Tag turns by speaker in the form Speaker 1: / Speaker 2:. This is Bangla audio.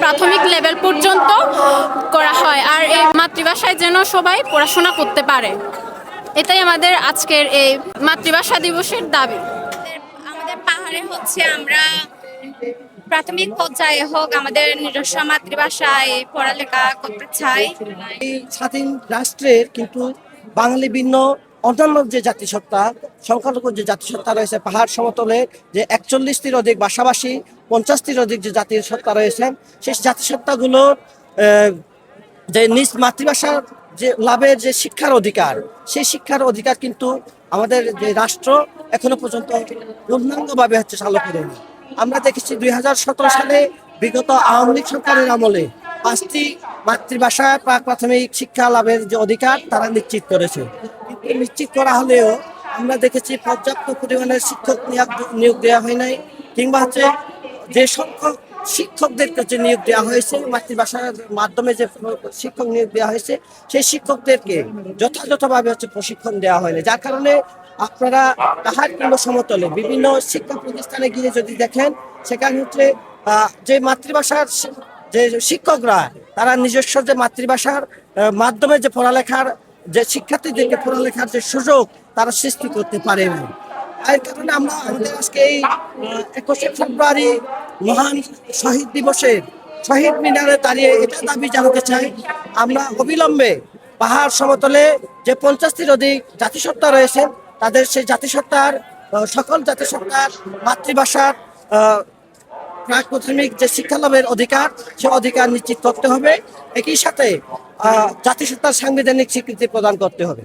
Speaker 1: প্রাথমিক লেভেল পর্যন্ত করা হয়, আর এই মাতৃভাষায় যেন সবাই পড়াশোনা করতে পারে। এটাই আমাদের আজকের এই মাতৃভাষা দিবসের দাবি।
Speaker 2: আমাদের পাহাড়ে হচ্ছে আমরা প্রাথমিক পর্যায়ে হোক আমাদের নিজস্ব মাতৃভাষায় পড়ালেখা করতে চাই।
Speaker 3: এই স্বাধীন রাষ্ট্রের কিন্তু বাঙালি ভিন্ন অন্যান্য যে জাতিসত্তা, সংখ্যালঘু যে জাতিসত্তা রয়েছে, পাহাড় সমতলে যে 41টির অধিক ভাষাভাষী, 50টির অধিক যে জাতিসত্তা রয়েছেন, সেই জাতিসত্তাগুলোর যে নিজ মাতৃভাষার যে লাভের যে শিক্ষার অধিকার, সেই শিক্ষার অধিকার কিন্তু আমাদের যে রাষ্ট্র এখনো পর্যন্ত পূর্ণাঙ্গভাবে চালু করেনি। আমরা দেখেছি 2017 সালে বিগত আওয়ামী লীগ সরকারের আমলে 5টি মাতৃভাষা প্রাথমিক শিক্ষা লাভের যে অধিকার তারা নিশ্চিত করেছে, কিন্তু নিশ্চিত করা হলেও আমরা দেখেছি পর্যাপ্ত পরিমাণের শিক্ষক নিয়োগ দেওয়া হয় নাই, কিংবা হচ্ছে যে সংখ্যক শিক্ষকদেরকে যে নিয়োগ দেওয়া হয়েছে মাতৃভাষার মাধ্যমে, যে শিক্ষক নিয়োগ দেওয়া হয়েছে সেই শিক্ষকদেরকে যথাযথভাবে প্রশিক্ষণ দেওয়া হয়নি। যার কারণে আপনারা পাহাড় কিংবা সমতলে বিভিন্ন শিক্ষা প্রতিষ্ঠানে গিয়ে যদি দেখেন, সেখানে হচ্ছে যে মাতৃভাষার যে শিক্ষকরা তারা নিজস্ব যে মাতৃভাষার মাধ্যমে যে পড়ালেখার যে শিক্ষার্থীদেরকে পড়ালেখার যে সুযোগ তারা সৃষ্টি করতে পারে না। এর কারণে আমরা আমাদের আজকে এই 21শে ফেব্রুয়ারি মহান শহীদ দিবসে শহীদ মিনারে দাঁড়িয়ে এটা দাবি জানাতে চাই, আমরা অবিলম্বে পাহাড় সমতলে যে 50টির অধিক জাতিসত্তা রয়েছেন তাদের সেই জাতিসত্তার সকল জাতিসত্তার মাতৃভাষার প্রাক প্রাথমিক যে শিক্ষা লাভের অধিকার, সে অধিকার নিশ্চিত করতে হবে। একই সাথে জাতিসত্তার সাংবিধানিক স্বীকৃতি প্রদান করতে হবে।